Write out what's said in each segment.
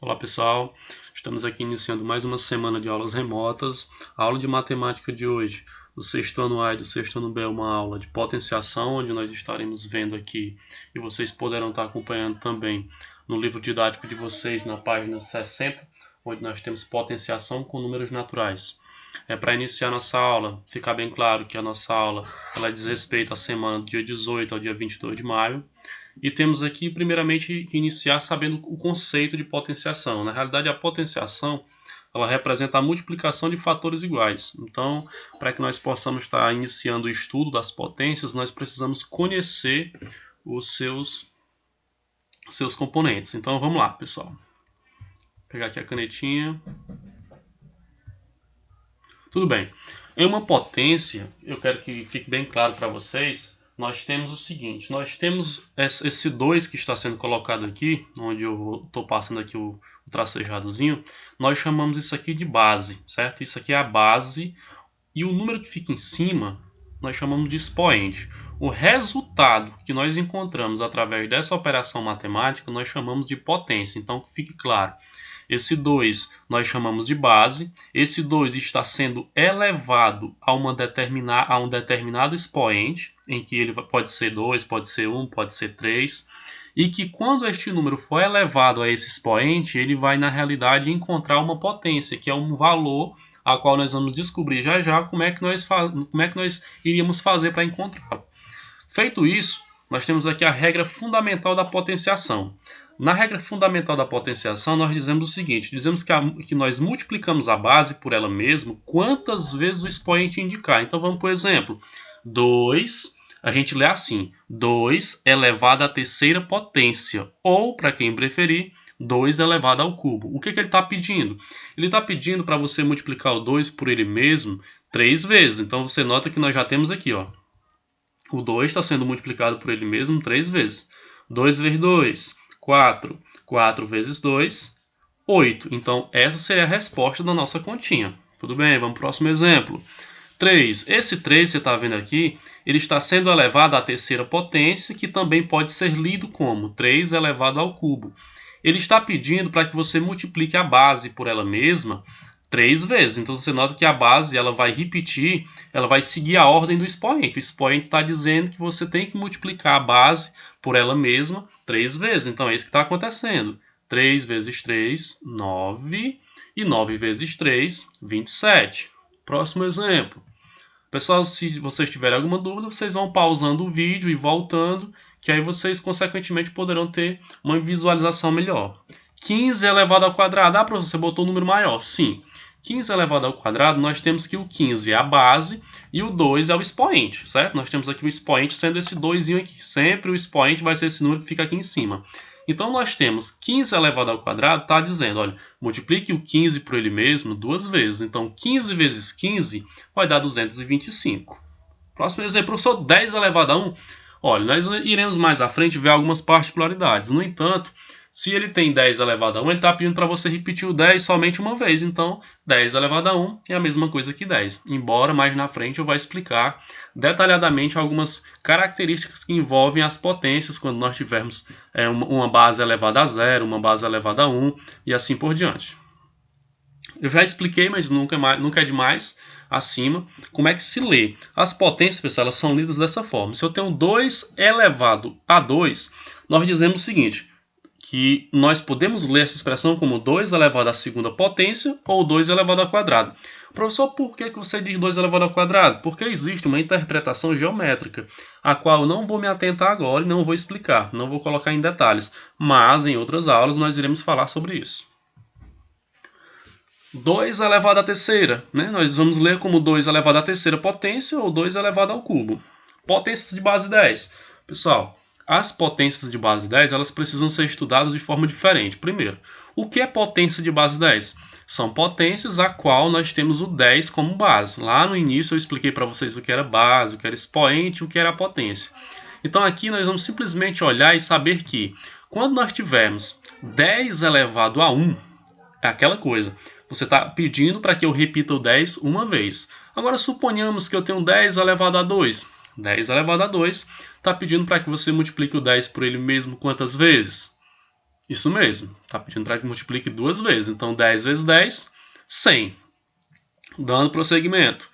Olá pessoal, estamos aqui iniciando mais uma semana de aulas remotas. A aula de matemática de hoje, do sexto ano A e do sexto ano B, é uma aula de potenciação, onde nós estaremos vendo aqui, e vocês poderão estar acompanhando também no livro didático de vocês, na página 60, onde nós temos potenciação com números naturais. Para iniciar nossa aula, ficar bem claro que a nossa aula ela diz respeito à semana do dia 18 ao dia 22 de maio. E temos aqui, primeiramente, que iniciar sabendo o conceito de potenciação. Na realidade, a potenciação ela representa a multiplicação de fatores iguais. Então, para que nós possamos estar iniciando o estudo das potências, nós precisamos conhecer os seus componentes. Então, vamos lá, pessoal. Vou pegar aqui a canetinha. Tudo bem. Em uma potência, eu quero que fique bem claro para vocês, nós temos o seguinte, nós temos esse 2 que está sendo colocado aqui, onde eu estou passando aqui o tracejadozinho, nós chamamos isso aqui de base, certo? Isso aqui é a base, e o número que fica em cima, nós chamamos de expoente. O resultado que nós encontramos através dessa operação matemática, nós chamamos de potência. Então, que fique claro, esse 2 nós chamamos de base, esse 2 está sendo elevado a um determinado expoente, em que ele pode ser 2, pode ser 1, pode ser 3, e que quando este número for elevado a esse expoente, ele vai na realidade encontrar uma potência, que é um valor a qual nós vamos descobrir já já como é que nós iríamos fazer para encontrá-lo. Feito isso, nós temos aqui a regra fundamental da potenciação. Na regra fundamental da potenciação, nós dizemos o seguinte, dizemos que nós multiplicamos a base por ela mesma quantas vezes o expoente indicar. Então vamos por exemplo, 2, a gente lê assim, 2 elevado à terceira potência, ou, para quem preferir, 2 elevado ao cubo. O que ele está pedindo? Ele está pedindo para você multiplicar o 2 por ele mesmo 3 vezes. Então você nota que nós já temos aqui, ó, o 2 está sendo multiplicado por ele mesmo 3 vezes. 2 vezes 2, 4. 4 vezes 2, 8. Então, essa seria a resposta da nossa continha. Tudo bem, vamos para o próximo exemplo. 3. Esse 3, você está vendo aqui, ele está sendo elevado à terceira potência, que também pode ser lido como 3 elevado ao cubo. Ele está pedindo para que você multiplique a base por ela mesma 3 vezes. Então você nota que a base ela vai repetir, ela vai seguir a ordem do expoente. O expoente está dizendo que você tem que multiplicar a base por ela mesma 3 vezes. Então é isso que está acontecendo. 3 vezes 3, 9. E 9 vezes 3, 27. Próximo exemplo. Pessoal, se vocês tiverem alguma dúvida, vocês vão pausando o vídeo e voltando, que aí vocês, consequentemente, poderão ter uma visualização melhor. 15 elevado ao quadrado. Ah, professor, você botou um número maior. Sim. 15 elevado ao quadrado, nós temos que o 15 é a base e o 2 é o expoente, certo? Nós temos aqui o expoente sendo esse 2 aqui. Sempre o expoente vai ser esse número que fica aqui em cima. Então, nós temos 15 elevado ao quadrado, está dizendo, olha, multiplique o 15 por ele mesmo 2 vezes. Então, 15 vezes 15 vai dar 225. Próximo exemplo, professor, 10 elevado a 1. Olha, nós iremos mais à frente ver algumas particularidades. No entanto, se ele tem 10 elevado a 1, ele está pedindo para você repetir o 10 somente uma vez. Então, 10 elevado a 1 é a mesma coisa que 10. Embora mais na frente eu vou explicar detalhadamente algumas características que envolvem as potências quando nós tivermos uma base elevada a 0, uma base elevada a 1 e assim por diante. Eu já expliquei, mas nunca é demais, acima, como é que se lê. As potências, pessoal, elas são lidas dessa forma. Se eu tenho 2 elevado a 2, nós dizemos o seguinte, que nós podemos ler essa expressão como 2 elevado à segunda potência ou 2 elevado ao quadrado. Professor, por que você diz 2 elevado ao quadrado? Porque existe uma interpretação geométrica, a qual eu não vou me atentar agora e não vou explicar, não vou colocar em detalhes, mas em outras aulas nós iremos falar sobre isso. 2 elevado à terceira, né? Nós vamos ler como 2 elevado à terceira potência ou 2 elevado ao cubo. Potências de base 10. Pessoal, as potências de base 10 elas precisam ser estudadas de forma diferente. Primeiro, o que é potência de base 10? São potências a qual nós temos o 10 como base. Lá no início eu expliquei para vocês o que era base, o que era expoente, o que era a potência. Então aqui nós vamos simplesmente olhar e saber que quando nós tivermos 10 elevado a 1, é aquela coisa. Você está pedindo para que eu repita o 10 uma vez. Agora suponhamos que eu tenho 10 elevado a 2. 10 elevado a 2 está pedindo para que você multiplique o 10 por ele mesmo quantas vezes? Isso mesmo, está pedindo para que multiplique 2 vezes. Então, 10 vezes 10, 100. Dando prosseguimento.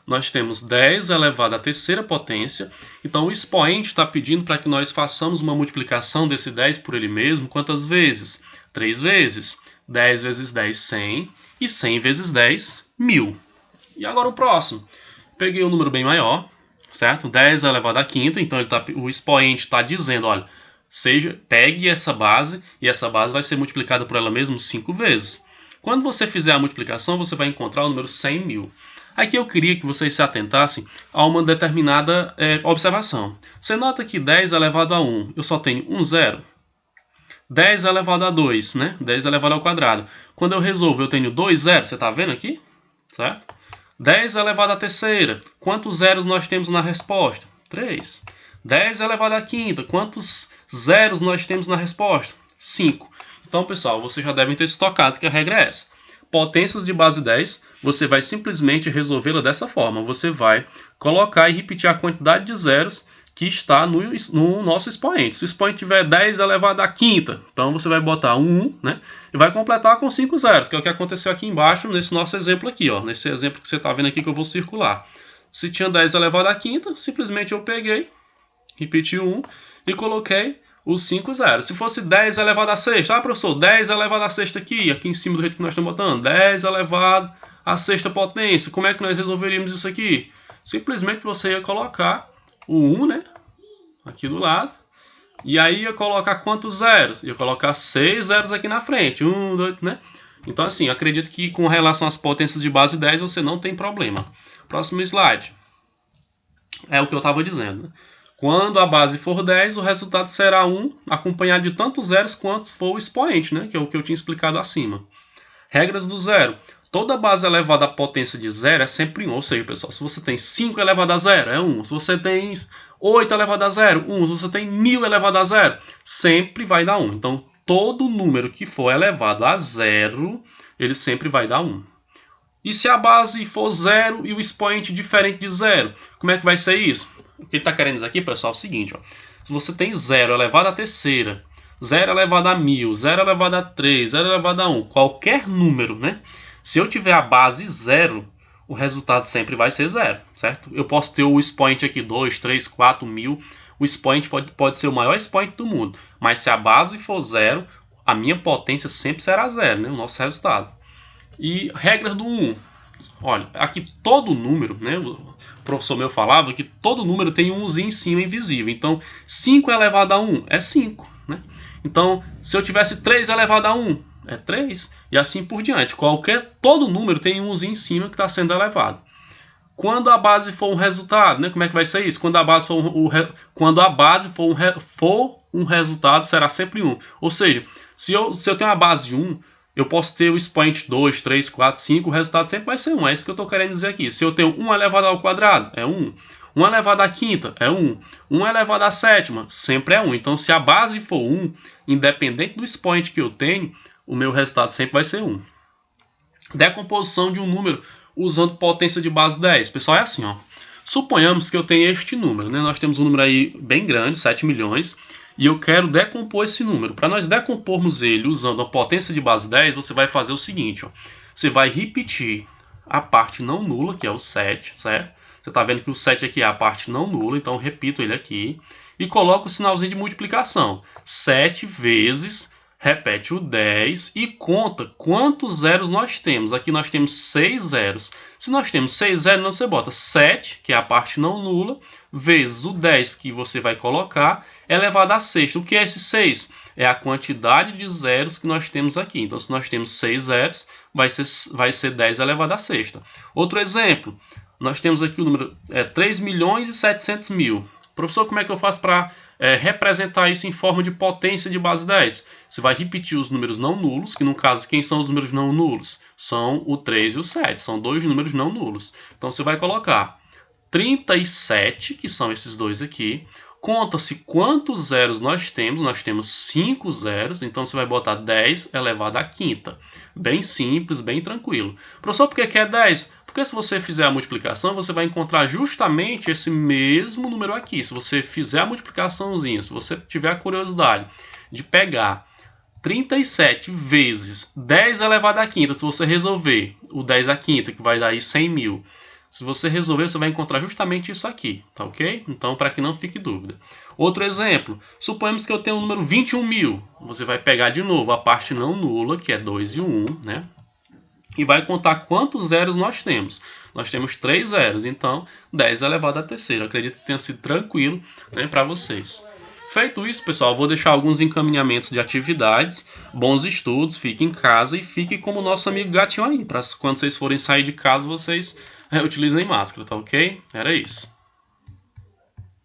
Nós temos 10 elevado à terceira potência. Então, o expoente está pedindo para que nós façamos uma multiplicação desse 10 por ele mesmo. Quantas vezes? 3 vezes. 10 vezes 10, 100. E 100 vezes 10, 1000. E agora o próximo. Peguei um número bem maior, certo? 10 elevado à quinta. Então, o expoente está dizendo, olha, pegue essa base e essa base vai ser multiplicada por ela mesma 5 vezes. Quando você fizer a multiplicação, você vai encontrar o número 100.000. Aqui eu queria que vocês se atentassem a uma determinada observação. Você nota que 10 elevado a 1, eu só tenho um zero. 10 elevado a 2, né? 10 elevado ao quadrado. Quando eu resolvo, eu tenho 2 zeros. Você está vendo aqui? Certo? 10 elevado à terceira. Quantos zeros nós temos na resposta? 3. 10 elevado à quinta. Quantos zeros nós temos na resposta? 5. Então, pessoal, vocês já devem ter se tocado que a regra é essa. Potências de base 10, você vai simplesmente resolvê-la dessa forma. Você vai colocar e repetir a quantidade de zeros que está no nosso expoente. Se o expoente tiver 10 elevado à quinta, então você vai botar um 1, né? E vai completar com 5 zeros, que é o que aconteceu aqui embaixo nesse nosso exemplo aqui, ó. Nesse exemplo que você está vendo aqui que eu vou circular. Se tinha 10 elevado à quinta, simplesmente eu peguei, repeti o 1 e coloquei os 5 zeros. Se fosse 10 elevado à sexta, professor, 10 elevado à sexta aqui em cima do jeito que nós estamos botando, 10 elevado à sexta potência, como é que nós resolveríamos isso aqui? Simplesmente você ia colocar o 1, né, aqui do lado, e aí ia colocar quantos zeros? Ia colocar 6 zeros aqui na frente, 1, 2, né? Então assim, acredito que com relação às potências de base 10 você não tem problema. Próximo slide. É o que eu estava dizendo, né? Quando a base for 10, o resultado será 1, acompanhado de tantos zeros quantos for o expoente, né? Que é o que eu tinha explicado acima. Regras do zero. Toda base elevada à potência de zero é sempre 1. Ou seja, pessoal, se você tem 5 elevado a zero, é 1. Se você tem 8 elevado a zero, 1. Se você tem 1000 elevado a zero, sempre vai dar 1. Então, todo número que for elevado a zero, ele sempre vai dar 1. E se a base for 0 e o expoente diferente de 0, como é que vai ser isso? O que ele está querendo dizer aqui, pessoal, é o seguinte, ó. Se você tem 0 elevado à terceira, 0 elevado a 1000, 0 elevado a 3, 0 elevado a 1, qualquer número, né? Se eu tiver a base 0, o resultado sempre vai ser 0, certo? Eu posso ter o expoente aqui 2, 3, 4, 1000. O expoente pode ser o maior expoente do mundo. Mas se a base for 0, a minha potência sempre será 0, né? O nosso resultado. E regras do 1. Olha, aqui todo número, né? O professor meu falava que todo número tem um 1zinho em cima invisível. Então, 5 elevado a 1 é 5, né? Então, se eu tivesse 3 elevado a 1, é 3. E assim por diante. Todo número tem um 1zinho em cima que está sendo elevado. Quando a base for um resultado, né? Como é que vai ser isso? Quando a base for um resultado, será sempre 1. Ou seja, se eu tenho uma base de 1, eu posso ter o expoente 2, 3, 4, 5, o resultado sempre vai ser 1. É isso que eu estou querendo dizer aqui. Se eu tenho 1 elevado ao quadrado, é 1. 1 elevado à quinta, é 1. 1 elevado à sétima, sempre é 1. Então, se a base for 1, independente do expoente que eu tenho, o meu resultado sempre vai ser 1. Decomposição de um número usando potência de base 10. Pessoal, é assim, ó. Suponhamos que eu tenho este número, né? Nós temos um número aí bem grande, 7 milhões, e eu quero decompor esse número. Para nós decompormos ele usando a potência de base 10, você vai fazer o seguinte, ó. Você vai repetir a parte não nula, que é o 7, certo? Você está vendo que o 7 aqui é a parte não nula, então eu repito ele aqui. E coloco o sinalzinho de multiplicação. 7 vezes, repete o 10 e conta quantos zeros nós temos. Aqui nós temos 6 zeros. Se nós temos 6 zeros, você bota 7, que é a parte não nula, vezes o 10 que você vai colocar, elevado à sexta. O que é esse 6? É a quantidade de zeros que nós temos aqui. Então, se nós temos 6 zeros, vai ser 10 elevado à sexta. Outro exemplo, nós temos aqui o número 3.700.000. Professor, como é que eu faço para representar isso em forma de potência de base 10? Você vai repetir os números não nulos, que no caso, quem são os números não nulos? São o 3 e o 7, são dois números não nulos. Então, você vai colocar 37, que são esses dois aqui. Conta-se quantos zeros nós temos 5 zeros, então você vai botar 10 elevado à quinta. Bem simples, bem tranquilo. Professor, por que é 10? Porque se você fizer a multiplicação, você vai encontrar justamente esse mesmo número aqui. Se você fizer a multiplicaçãozinha, se você tiver a curiosidade de pegar 37 vezes 10 elevado à quinta, se você resolver o 10 à quinta, que vai dar aí 100 mil. Se você resolver, você vai encontrar justamente isso aqui, tá ok? Então, para que não fique dúvida. Outro exemplo, suponhamos que eu tenho o número 21 mil. Você vai pegar de novo a parte não nula, que é 2 e 1, né? E vai contar quantos zeros nós temos. Nós temos 3 zeros, então 10 elevado à terceira. Acredito que tenha sido tranquilo, né, para vocês. Feito isso, pessoal, vou deixar alguns encaminhamentos de atividades, bons estudos, fique em casa e fique como o nosso amigo gatinho aí, para quando vocês forem sair de casa, vocês utilizem máscara, tá ok? Era isso.